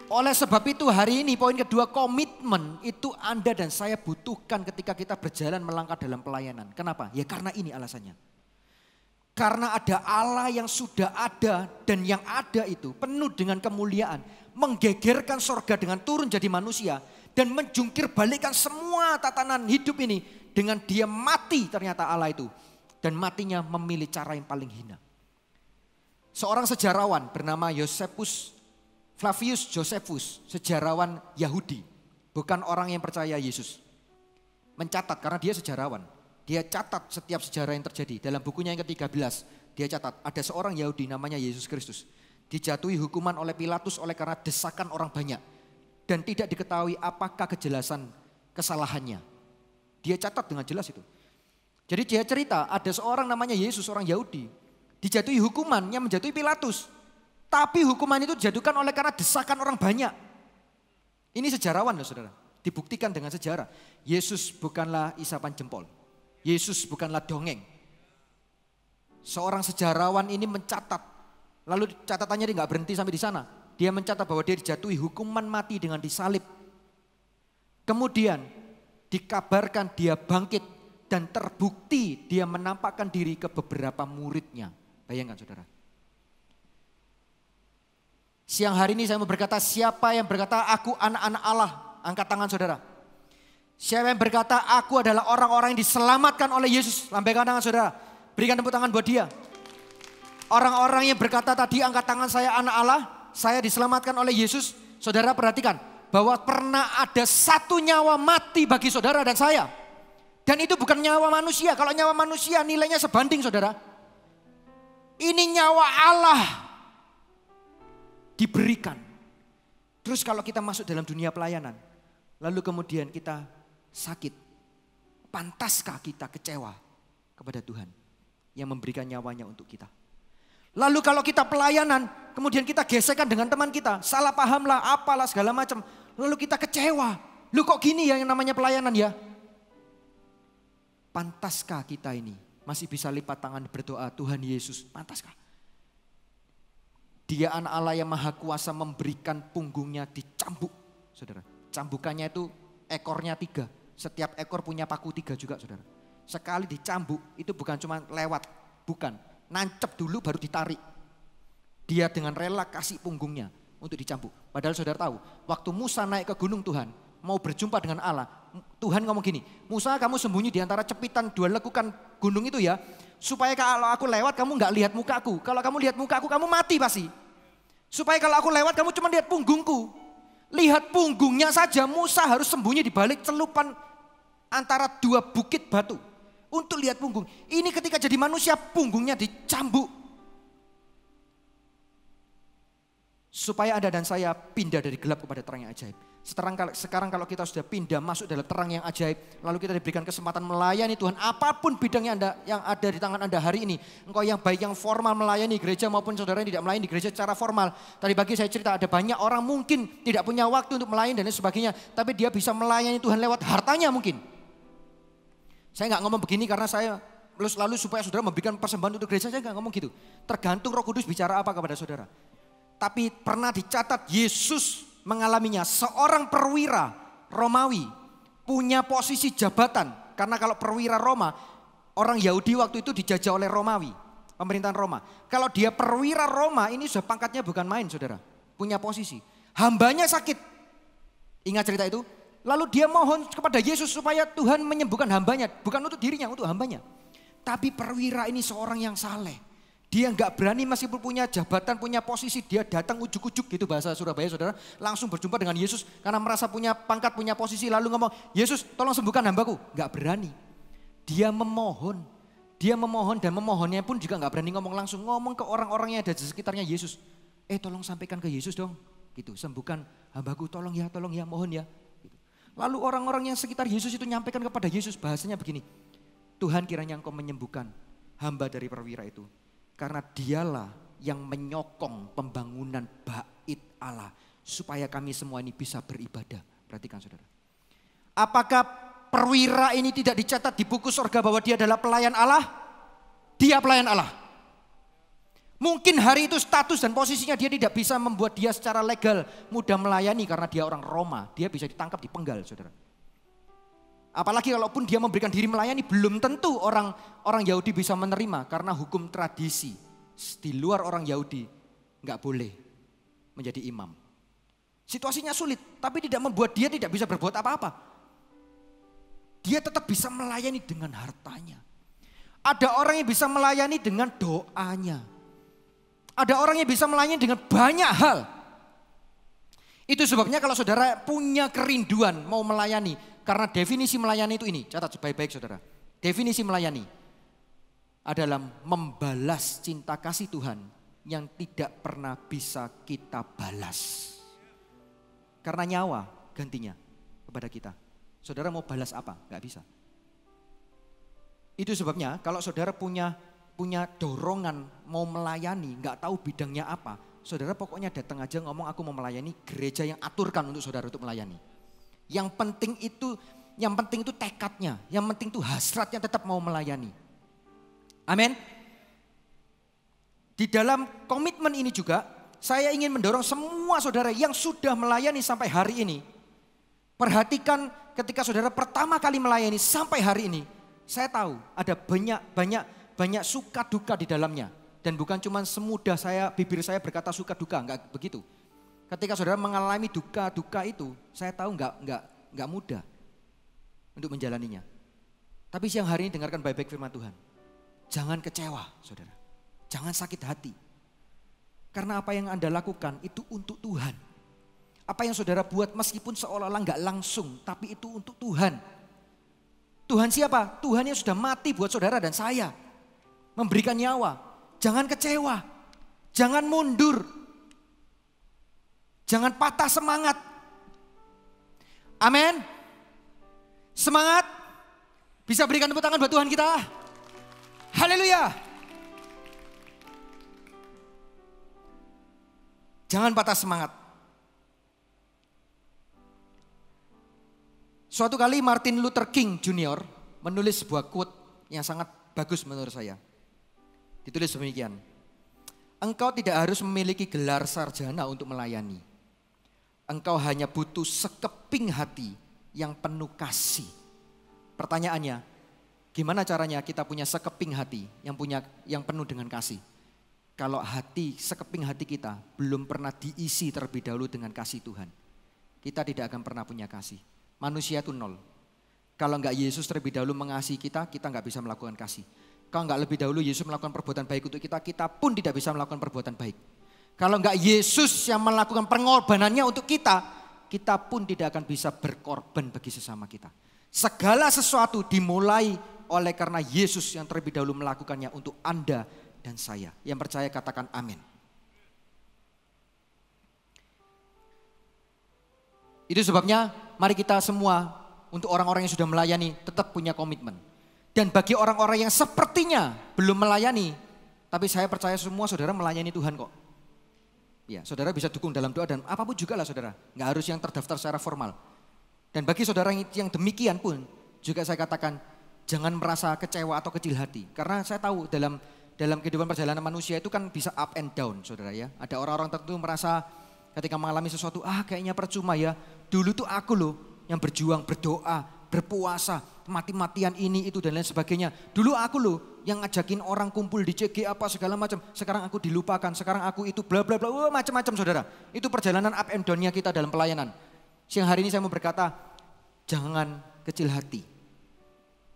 Oleh sebab itu hari ini poin kedua, komitmen itu Anda dan saya butuhkan ketika kita berjalan melangkah dalam pelayanan. Kenapa? Ya karena ini alasannya. Karena ada Allah yang sudah ada dan yang ada itu penuh dengan kemuliaan. Menggegerkan sorga dengan turun jadi manusia. Dan menjungkir balikan semua tatanan hidup ini dengan dia mati ternyata Allah itu. Dan matinya memilih cara yang paling hina. Seorang sejarawan bernama Flavius Josephus, sejarawan Yahudi, bukan orang yang percaya Yesus. Mencatat karena dia sejarawan. Dia catat setiap sejarah yang terjadi. Dalam bukunya yang ke-13, dia catat ada seorang Yahudi namanya Yesus Kristus. Dijatuhi hukuman oleh Pilatus oleh karena desakan orang banyak. Dan tidak diketahui apakah kejelasan kesalahannya. Dia catat dengan jelas itu. Jadi dia cerita ada seorang namanya Yesus, orang Yahudi. Dijatuhi hukuman yang menjatuhi Pilatus. Tapi hukuman itu dijatuhkan oleh karena desakan orang banyak. Ini sejarawan loh saudara. Dibuktikan dengan sejarah. Yesus bukanlah isapan jempol. Yesus bukanlah dongeng. Seorang sejarawan ini mencatat. Lalu catatannya dia gak berhenti sampai di sana. Dia mencatat bahwa dia dijatuhi hukuman mati dengan disalib. Kemudian dikabarkan dia bangkit. Dan terbukti dia menampakkan diri ke beberapa muridnya. Bayangkan saudara. Siang hari ini saya mau berkata, siapa yang berkata aku anak-anak Allah? Angkat tangan saudara. Siapa yang berkata aku adalah orang-orang yang diselamatkan oleh Yesus? Lambaikan tangan saudara. Berikan tepuk tangan buat dia. Orang-orang yang berkata tadi angkat tangan saya anak Allah, saya diselamatkan oleh Yesus. Saudara perhatikan bahwa pernah ada satu nyawa mati bagi saudara dan saya. Dan itu bukan nyawa manusia. Kalau nyawa manusia nilainya sebanding saudara. Ini nyawa Allah diberikan. Terus kalau kita masuk dalam dunia pelayanan, lalu kemudian kita sakit, pantaskah kita kecewa kepada Tuhan yang memberikan nyawanya untuk kita? Lalu kalau kita pelayanan, kemudian kita gesekan dengan teman kita, salah pahamlah, apalah segala macam. Lalu kita kecewa, lu kok gini ya yang namanya pelayanan ya? Pantaskah kita ini masih bisa lipat tangan berdoa, Tuhan Yesus, pantaskah? Dia anak Allah yang maha kuasa memberikan punggungnya dicambuk, saudara. Cambukannya itu ekornya 3, setiap ekor punya paku 3 juga, saudara. Sekali dicambuk itu bukan cuma lewat, bukan. Nancep dulu baru ditarik. Dia dengan rela kasih punggungnya untuk dicambuk. Padahal saudara tahu, waktu Musa naik ke gunung Tuhan, mau berjumpa dengan Allah, Tuhan ngomong gini, Musa kamu sembunyi di antara cepitan 2 lekukan gunung itu ya, supaya kalau aku lewat kamu gak lihat mukaku. Kalau kamu lihat mukaku kamu mati pasti. Supaya kalau aku lewat kamu cuma lihat punggungku. Lihat punggungnya saja Musa harus sembunyi di balik celupan antara 2 bukit batu. Untuk lihat punggung. Ini ketika jadi manusia punggungnya dicambuk. Supaya Anda dan saya pindah dari gelap kepada terang yang ajaib. Sekarang kalau kita sudah pindah masuk dalam terang yang ajaib. Lalu kita diberikan kesempatan melayani Tuhan. Apapun bidang yang ada di tangan Anda hari ini. Engkau yang baik yang formal melayani gereja maupun saudara yang tidak melayani di gereja secara formal. Tadi pagi saya cerita ada banyak orang mungkin tidak punya waktu untuk melayani dan sebagainya. Tapi dia bisa melayani Tuhan lewat hartanya mungkin. Saya nggak ngomong begini karena saya lalu supaya saudara memberikan persembahan untuk gereja, saya nggak ngomong gitu. Tergantung Roh Kudus bicara apa kepada saudara. Tapi pernah dicatat Yesus mengalaminya, seorang perwira Romawi punya posisi jabatan. Karena kalau perwira Roma, orang Yahudi waktu itu dijajah oleh Romawi, pemerintahan Roma. Kalau dia perwira Roma ini sudah pangkatnya bukan main saudara, punya posisi. Hambanya sakit, ingat cerita itu? Lalu dia mohon kepada Yesus supaya Tuhan menyembuhkan hambanya. Bukan untuk dirinya, untuk hambanya. Tapi perwira ini seorang yang saleh. Dia nggak berani meskipun punya jabatan, punya posisi. Dia datang ujuk-ujuk gitu bahasa Surabaya saudara. Langsung berjumpa dengan Yesus karena merasa punya pangkat, punya posisi. Lalu ngomong, Yesus tolong sembuhkan hambaku. Nggak berani. Dia memohon. Dia memohon dan memohonnya pun juga nggak berani ngomong langsung. Ngomong ke orang-orang yang ada di sekitarnya Yesus. Tolong sampaikan ke Yesus dong. Gitu, sembuhkan hambaku, tolong ya, mohon ya. Lalu orang-orang yang sekitar Yesus itu nyampaikan kepada Yesus bahasanya begini. Tuhan kiranya engkau menyembuhkan hamba dari perwira itu. Karena dialah yang menyokong pembangunan bait Allah. Supaya kami semua ini bisa beribadah. Perhatikan saudara. Apakah perwira ini tidak dicatat di buku surga bahwa dia adalah pelayan Allah? Dia pelayan Allah. Mungkin hari itu status dan posisinya dia tidak bisa membuat dia secara legal mudah melayani karena dia orang Roma. Dia bisa ditangkap, dipenggal saudara. Apalagi kalaupun dia memberikan diri melayani belum tentu orang Yahudi bisa menerima karena hukum tradisi. Di luar orang Yahudi nggak boleh menjadi imam. Situasinya sulit tapi tidak membuat dia tidak bisa berbuat apa-apa. Dia tetap bisa melayani dengan hartanya. Ada orang yang bisa melayani dengan doanya. Ada orang yang bisa melayani dengan banyak hal. Itu sebabnya kalau saudara punya kerinduan mau melayani. Karena definisi melayani itu ini, catat baik-baik saudara. Definisi melayani adalah membalas cinta kasih Tuhan yang tidak pernah bisa kita balas. Karena nyawa gantinya kepada kita. Saudara mau balas apa? Gak bisa. Itu sebabnya kalau saudara punya dorongan mau melayani, nggak tahu bidangnya apa, saudara pokoknya datang aja ngomong aku mau melayani, gereja yang aturkan untuk saudara untuk melayani. Yang penting itu tekadnya, yang penting itu hasratnya tetap mau melayani. Amin. Di dalam komitmen ini juga, saya ingin mendorong semua saudara yang sudah melayani sampai hari ini. Perhatikan ketika saudara pertama kali melayani sampai hari ini, saya tahu ada banyak suka duka di dalamnya. Dan bukan cuma semudah bibir saya berkata suka duka, enggak begitu. Ketika saudara mengalami duka itu, saya tahu enggak mudah untuk menjalaninya. Tapi siang hari ini dengarkan baik-baik firman Tuhan. Jangan kecewa saudara, jangan sakit hati. Karena apa yang Anda lakukan itu untuk Tuhan. Apa yang saudara buat meskipun seolah-olah enggak langsung, tapi itu untuk Tuhan. Tuhan siapa? Tuhan yang sudah mati buat saudara dan saya. Memberikan nyawa. Jangan kecewa. Jangan mundur. Jangan patah semangat. Amin. Semangat. Bisa berikan tepuk tangan buat Tuhan kita. Haleluya. Jangan patah semangat. Suatu kali Martin Luther King Jr. menulis sebuah quote yang sangat bagus menurut saya. Ditulis demikian. Engkau tidak harus memiliki gelar sarjana untuk melayani. Engkau hanya butuh sekeping hati yang penuh kasih. Pertanyaannya, gimana caranya kita punya sekeping hati yang penuh dengan kasih? Kalau sekeping hati kita belum pernah diisi terlebih dahulu dengan kasih Tuhan, kita tidak akan pernah punya kasih. Manusia itu nol. Kalau enggak Yesus terlebih dahulu mengasihi kita enggak bisa melakukan kasih. Kalau enggak lebih dahulu Yesus melakukan perbuatan baik untuk kita, kita pun tidak bisa melakukan perbuatan baik. Kalau enggak Yesus yang melakukan pengorbanannya untuk kita, kita pun tidak akan bisa berkorban bagi sesama kita. Segala sesuatu dimulai oleh karena Yesus yang terlebih dahulu melakukannya untuk Anda dan saya. Yang percaya katakan amin. Itu sebabnya mari kita semua untuk orang-orang yang sudah melayani tetap punya komitmen. Dan bagi orang-orang yang sepertinya belum melayani, tapi saya percaya semua saudara melayani Tuhan kok. Ya, saudara bisa dukung dalam doa dan apapun juga lah saudara. Nggak harus yang terdaftar secara formal. Dan bagi saudara yang demikian pun juga saya katakan jangan merasa kecewa atau kecil hati. Karena saya tahu dalam kehidupan perjalanan manusia itu kan bisa up and down saudara ya. Ada orang-orang tertentu merasa ketika mengalami sesuatu, kayaknya percuma ya. Dulu tuh aku loh yang berjuang, berdoa, berpuasa, mati-matian ini itu dan lain sebagainya. Dulu aku loh yang ngajakin orang kumpul di CG apa segala macam. Sekarang aku dilupakan, sekarang aku itu bla bla bla, macam-macam saudara. Itu perjalanan up and down-nya kita dalam pelayanan. Siang hari ini saya mau berkata, jangan kecil hati,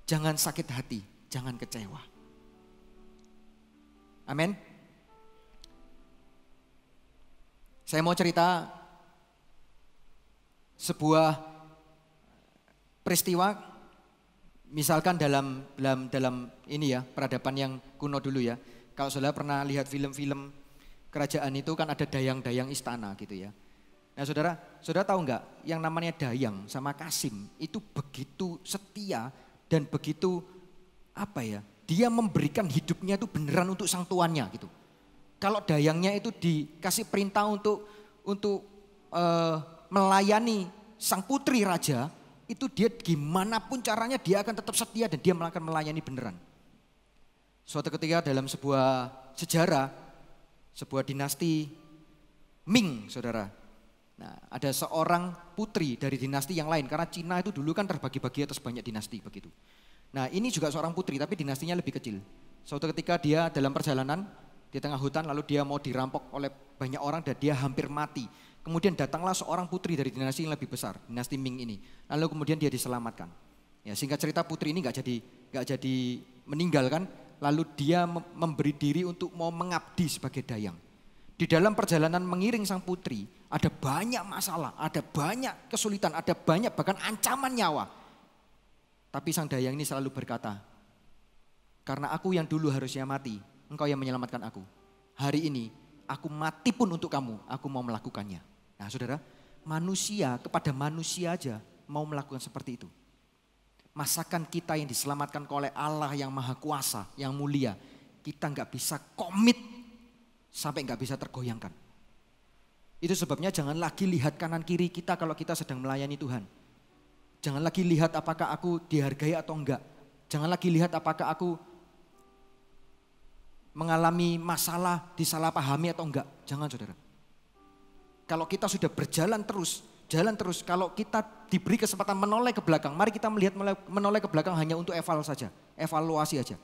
jangan sakit hati, jangan kecewa. Amin. Saya mau cerita sebuah peristiwa, misalkan dalam ini ya, peradaban yang kuno dulu ya. Kalau saudara pernah lihat film-film kerajaan itu kan ada dayang-dayang istana gitu ya. Nah saudara tahu nggak yang namanya Dayang sama Kasim itu begitu setia dan begitu dia memberikan hidupnya itu beneran untuk sang tuannya gitu. Kalau Dayangnya itu dikasih perintah untuk melayani sang putri raja, itu dia gimana pun caranya dia akan tetap setia dan dia akan melayani beneran. Suatu ketika dalam sebuah sejarah, sebuah dinasti Ming saudara. Nah, ada seorang putri dari dinasti yang lain karena Cina itu dulu kan terbagi-bagi atas banyak dinasti begitu. Nah, ini juga seorang putri tapi dinastinya lebih kecil. Suatu ketika dia dalam perjalanan di tengah hutan lalu dia mau dirampok oleh banyak orang dan dia hampir mati. Kemudian datanglah seorang putri dari dinasti yang lebih besar, dinasti Ming ini. Lalu kemudian dia diselamatkan. Ya, singkat cerita putri ini nggak jadi meninggal kan. Lalu dia memberi diri untuk mau mengabdi sebagai dayang. Di dalam perjalanan mengiring sang putri, ada banyak masalah, ada banyak kesulitan, ada banyak bahkan ancaman nyawa. Tapi sang dayang ini selalu berkata, karena aku yang dulu harusnya mati, engkau yang menyelamatkan aku. Hari ini aku mati pun untuk kamu, aku mau melakukannya. Nah saudara, manusia kepada manusia aja mau melakukan seperti itu. Masakan kita yang diselamatkan oleh Allah yang maha kuasa, yang mulia, kita nggak bisa komit sampai nggak bisa tergoyangkan. Itu sebabnya jangan lagi lihat kanan kiri kita kalau kita sedang melayani Tuhan. Jangan lagi lihat apakah aku dihargai atau enggak. Jangan lagi lihat apakah aku mengalami masalah, disalahpahami atau enggak. Jangan saudara. Kalau kita sudah berjalan terus, kalau kita diberi kesempatan menoleh ke belakang, mari kita melihat menoleh ke belakang hanya untuk evaluasi aja.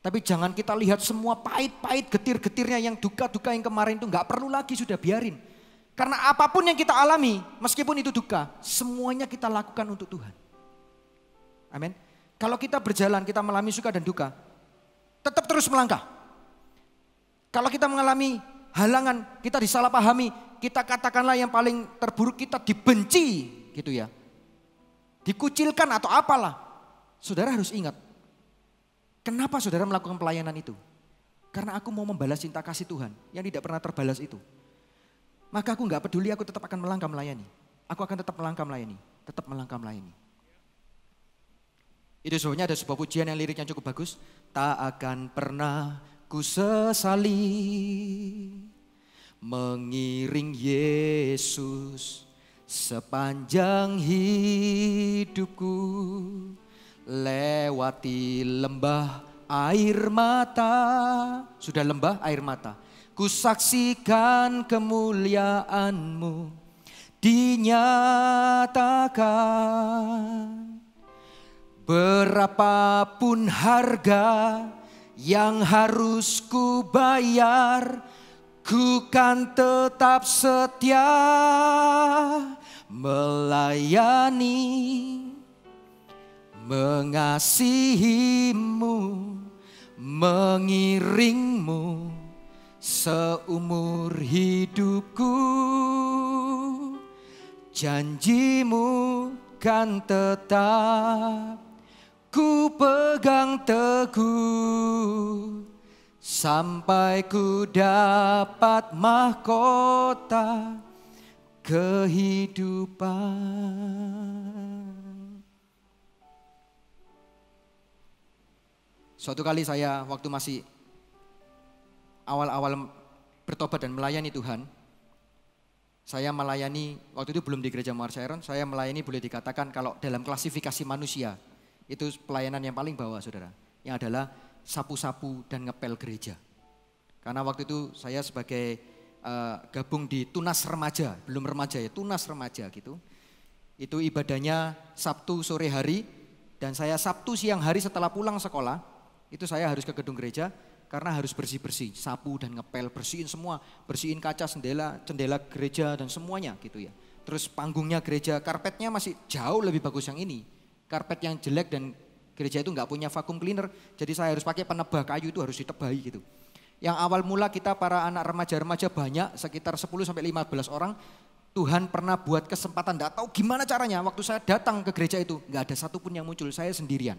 Tapi jangan kita lihat semua pahit-pahit, getir-getirnya yang duka-duka yang kemarin itu nggak perlu lagi, sudah biarin. Karena apapun yang kita alami, meskipun itu duka, semuanya kita lakukan untuk Tuhan. Amin. Kalau kita berjalan, kita mengalami suka dan duka, tetap terus melangkah. Kalau kita mengalami halangan, kita disalahpahami, kita katakanlah yang paling terburuk kita dibenci gitu ya. Dikucilkan atau apalah. Saudara harus ingat, kenapa saudara melakukan pelayanan itu? Karena aku mau membalas cinta kasih Tuhan yang tidak pernah terbalas itu. maka aku nggak peduli, aku tetap akan melangkah melayani. Aku akan tetap melangkah melayani, tetap melangkah melayani. Itu sebabnya ada sebuah pujian yang liriknya cukup bagus. Tak akan pernah ku sesali mengiring Yesus sepanjang hidupku, lewati lembah air mata. Sudah lembah air mata, ku saksikan kemuliaan-Mu dinyatakan. Berapapun harga yang harus ku bayar, ku kan tetap setia melayani, mengasihi-Mu, mengiring-Mu seumur hidupku. Janji-Mu kan tetap ku pegang teguh sampai ku dapat mahkota kehidupan. Suatu kali saya waktu masih awal-awal bertobat dan melayani Tuhan, saya melayani, waktu itu belum di gereja Mawar Syairon, saya melayani boleh dikatakan kalau dalam klasifikasi manusia, itu pelayanan yang paling bawah saudara, yang adalah sapu-sapu dan ngepel gereja. Karena waktu itu saya sebagai gabung di Tunas Remaja, belum remaja ya, Tunas Remaja gitu. Itu ibadahnya Sabtu sore hari, dan saya Sabtu siang hari setelah pulang sekolah, itu saya harus ke gedung gereja karena harus bersih-bersih, sapu dan ngepel, bersihin semua, bersihin kaca jendela gereja dan semuanya gitu ya. Terus panggungnya gereja, karpetnya masih jauh lebih bagus yang ini. Karpet yang jelek dan gereja itu nggak punya vacuum cleaner, jadi saya harus pakai penebah kayu, itu harus ditebahi gitu. Yang awal mula kita para anak remaja-remaja banyak, sekitar 10-15 orang, Tuhan pernah buat kesempatan, nggak tahu gimana caranya, waktu saya datang ke gereja itu, nggak ada satupun yang muncul, saya sendirian.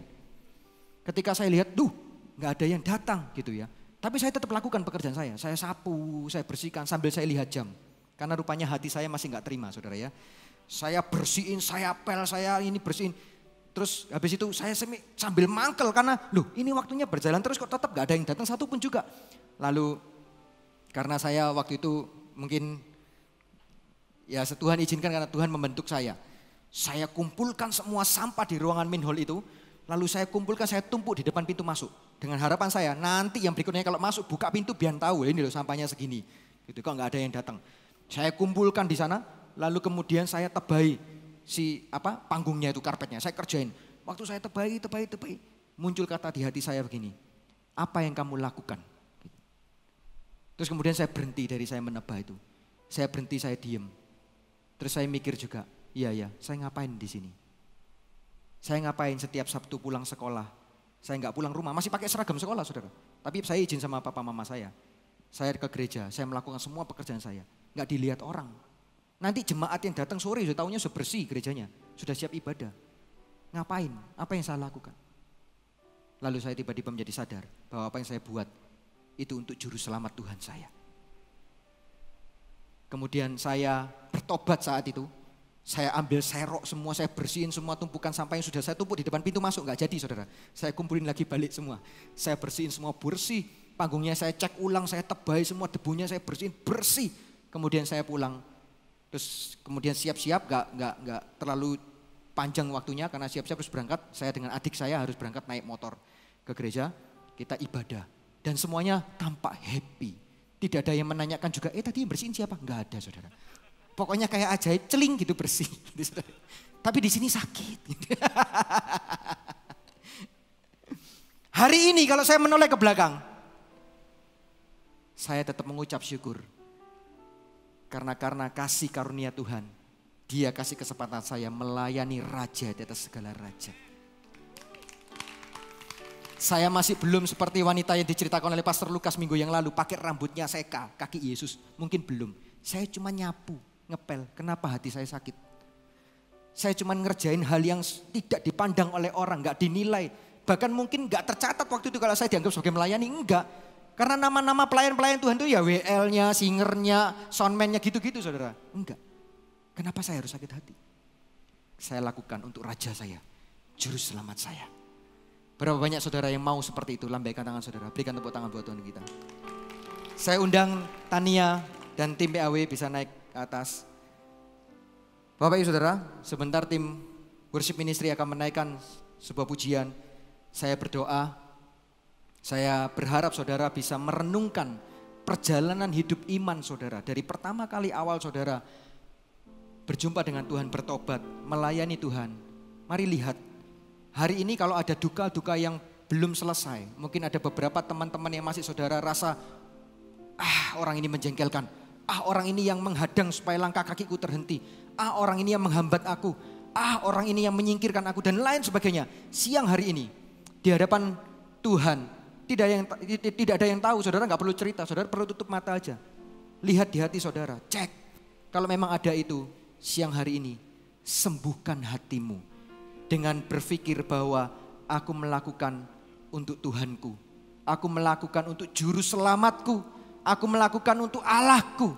Ketika saya lihat, nggak ada yang datang gitu ya. Tapi saya tetap lakukan pekerjaan saya sapu, saya bersihkan sambil saya lihat jam. Karena rupanya hati saya masih nggak terima saudara ya. Saya bersihin, saya pel, saya ini bersihin. Terus habis itu saya sambil mangkel karena ini waktunya berjalan terus kok tetap gak ada yang datang satupun juga. Lalu karena saya waktu itu mungkin ya Tuhan izinkan karena Tuhan membentuk saya. Saya kumpulkan semua sampah di ruangan main hall itu. Lalu saya kumpulkan, saya tumpuk di depan pintu masuk. Dengan harapan saya nanti yang berikutnya kalau masuk buka pintu biar tahu ini loh sampahnya segini. Gitu kok gak ada yang datang. Saya kumpulkan di sana lalu kemudian saya tebahi panggungnya itu, karpetnya, saya kerjain. Waktu saya tebahi, muncul kata di hati saya begini, apa yang kamu lakukan? Terus kemudian saya berhenti dari saya menebah itu. Saya berhenti, saya diem. Terus saya mikir juga, iya, saya ngapain di sini? Saya ngapain setiap Sabtu pulang sekolah? Saya nggak pulang rumah, masih pakai seragam sekolah saudara. Tapi saya izin sama papa mama saya. Saya ke gereja, saya melakukan semua pekerjaan saya. Nggak dilihat orang. Nanti jemaat yang datang sore sudah tahunya sudah bersih gerejanya, sudah siap ibadah. Ngapain? Apa yang saya lakukan? Lalu saya tiba-tiba menjadi sadar bahwa apa yang saya buat itu untuk juru selamat Tuhan saya. Kemudian saya bertobat saat itu. Saya ambil serok semua, saya bersihin semua tumpukan sampah yang sudah saya tumpuk di depan pintu masuk. Nggak jadi saudara, saya kumpulin lagi balik semua. Saya bersihin semua bersih, panggungnya saya cek ulang, saya tebahi semua debunya, saya bersihin bersih. Kemudian saya pulang. Terus kemudian siap-siap, gak terlalu panjang waktunya karena siap-siap harus berangkat. Saya dengan adik saya harus berangkat naik motor ke gereja, kita ibadah. Dan semuanya tampak happy. Tidak ada yang menanyakan juga, tadi yang bersihin siapa? Gak ada saudara. Pokoknya kayak ajaib, celing gitu bersih. Tapi di sini sakit. Hari ini kalau saya menoleh ke belakang, saya tetap mengucap syukur. Karena kasih karunia Tuhan, Dia kasih kesempatan saya melayani Raja di atas segala raja. Saya masih belum seperti wanita yang diceritakan oleh Pastor Lukas minggu yang lalu, pakai rambutnya seka, kaki Yesus. Mungkin belum. Saya cuma nyapu, ngepel. Kenapa hati saya sakit? Saya cuma ngerjain hal yang tidak dipandang oleh orang, gak dinilai. Bahkan mungkin gak tercatat waktu itu kalau saya dianggap sebagai melayani, enggak. Karena nama-nama pelayan-pelayan Tuhan itu ya WL-nya, singernya, soundman-nya gitu-gitu saudara. Enggak. Kenapa saya harus sakit hati? Saya lakukan untuk raja saya, juru selamat saya. Berapa banyak saudara yang mau seperti itu? Lambaikan tangan saudara, berikan tepuk tangan buat Tuhan kita. Saya undang Tania dan tim PAW bisa naik ke atas. Bapak Ibu Saudara, sebentar tim worship ministry akan menaikkan sebuah pujian. Saya berdoa, saya berharap saudara bisa merenungkan perjalanan hidup iman saudara. Dari pertama kali awal saudara berjumpa dengan Tuhan, bertobat, melayani Tuhan. Mari lihat, hari ini kalau ada duka-duka yang belum selesai. Mungkin ada beberapa teman-teman yang masih saudara rasa, orang ini menjengkelkan. Orang ini yang menghadang supaya langkah kakiku terhenti. Orang ini yang menghambat aku. Orang ini yang menyingkirkan aku dan lain sebagainya. Siang hari ini di hadapan Tuhan tidak ada yang tahu, saudara nggak perlu cerita, saudara perlu tutup mata aja. Lihat di hati saudara, cek. Kalau memang ada itu, siang hari ini sembuhkan hatimu dengan berpikir bahwa aku melakukan untuk Tuhanku. Aku melakukan untuk juru selamatku. Aku melakukan untuk Allahku.